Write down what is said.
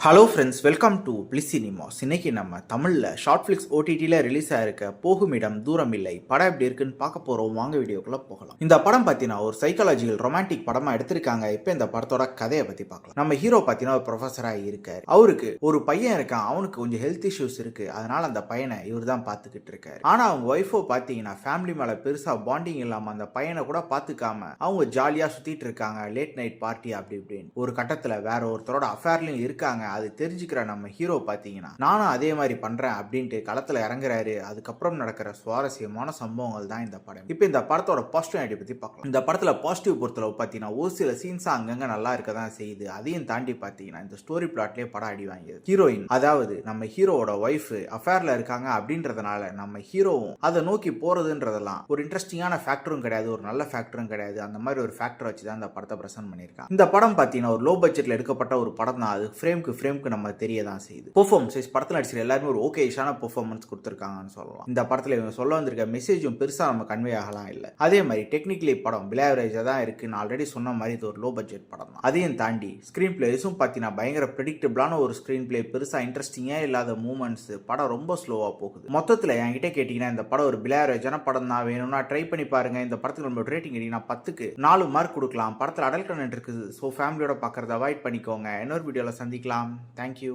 Hello friends, welcome to bliss cinemas. இன்னைக்கு நம்ம தமிழில் ஷார்ட் ஃபிளிக்ஸ் ஓடிடியில் ரிலீஸ் ஆயிருக்க போகுமிடம் தூரம் இல்லை படம் எப்படி இருக்குன்னு பார்க்க போகிறோம். வாங்க வீடியோக்குள்ளே போகலாம். இந்த படம் பார்த்தீங்கன்னா ஒரு சைக்காலஜிக்கல் ரொமான்டிக் படமாக எடுத்திருக்காங்க. இப்போ இந்த படத்தோட கதையை பற்றி பார்க்கலாம். நம்ம ஹீரோ பார்த்தீங்கன்னா ஒரு ப்ரொஃபஸராக இருக்காரு. அவருக்கு ஒரு பையன் இருக்கான். அவனுக்கு கொஞ்சம் ஹெல்த் இஷ்யூஸ் இருக்கு. அதனால அந்த பையனை இவர் தான் பார்த்துக்கிட்டு இருக்காரு. ஆனால் அவங்க ஒய்ஃபோ பார்த்தீங்கன்னா ஃபேமிலி மேலே பெருசாக பாண்டிங் இல்லாமல் அந்த பையனை கூட பார்த்துக்காம அவங்க ஜாலியாக சுற்றிட்டு இருக்காங்க. லேட் நைட் பார்ட்டி அப்படி இப்படின்னு. ஒரு கட்டத்தில் வேற ஒருத்தரோட அஃபேர்லையும் இருக்காங்க. அது தெரிஞ்சுக்கிற நம்ம ஹீரோ பாத்தீங்கன்னா நானும் அதே மாதிரி பண்றேன் அப்படின்ட்டு களத்துல இறங்குறாரு. அதுக்கப்புறம் நடக்கிற சுவாரஸ்யமான சம்பவங்கள் தான் இந்த படம். இப்போ இந்த படத்தோட பாசிட்டிவ் பத்தி பார்க்கலாம். இந்த படத்துல பாசிட்டிவ் பொறுத்தளவு பாத்தீங்கன்னா ஒரு சில சீன்ஸ் அங்கங்க நல்லா இருக்கதான் செய்யுது. அதையும் தாண்டி பாத்தீங்கன்னா இந்த ஸ்டோரி பிளாட்லயே படம் அடி வாங்கியது. ஹீரோயின், அதாவது நம்ம ஹீரோவோட ஒய்ஃப் அஃபேர்ல இருக்காங்க அப்படின்றதுனால நம்ம ஹீரோவும் அதை நோக்கி போறதுன்றதெல்லாம் ஒரு இன்ட்ரெஸ்டிங்கான ஃபேக்டரும் கிடையாது, ஒரு நல்ல ஃபேக்டரும் கிடையாது. அந்த மாதிரி ஒரு ஃபேக்டர் வச்சு தான் இந்த படத்தை பிரசன்ட் பண்ணியிருக்காங்க. இந்த படம் பாத்தீங்கன்னா ஒரு லோ பட்ஜெட்ல எடுக்கப்பட்ட ஒரு படம் தான். அது ஃப்ரேம்க்கு நம்ம தெரியதான் செய்யுது. பெர்ஃபார்மன்ஸ் படத்தில் நடிச்சிருக்க எல்லாருமே ஒரு ஓகேஷான பெர்ஃபார்மன்ஸ் கொடுத்துருக்காங்கன்னு சொல்லலாம். இந்த படத்தில் இவங்க சொல்ல வந்திருக்க மெசேஜும் பெருசா நம்ம கன்வே ஆகலாம் இல்லை. அதே மாதிரி டெக்னிக்கலி படம் பிலாவரேஜா தான் இருக்குன்னு ஆல்ரெடி சொன்ன மாதிரி இது ஒரு லோ பட்ஜெட் படம் தான். அதையும் தாண்டி ஸ்கிரீன் பிளேஸும் பார்த்தீங்கன்னா பயங்கர ப்ரெடிக்டபிளான ஒரு ஸ்கிரீன் பிளே, பெருசா இன்ட்ரெஸ்டிங்கா இல்லாத மூமெண்ட்ஸ், படம் ரொம்ப ஸ்லோவா போகுது. மொத்தத்தில் என்கிட்ட கேட்டீங்கன்னா இந்த படம் ஒரு பிலாவரேஜான படம் தான். வேணும்னா ட்ரை பண்ணி பாருங்க. இந்த படத்துக்கு நம்ம ரேட்டிங் கேட்டீங்கன்னா 10க்கு 4 மார்க் கொடுக்கலாம். படத்தில் அடல்ட் கண்டென்ட் இருக்குது. ஸோ ஃபேமிலியோட பார்க்கறத அவாய்ட் பண்ணிக்கோங்க. இன்னொரு வீடியோவில் சந்திக்கலாம். தேங்க்யூ.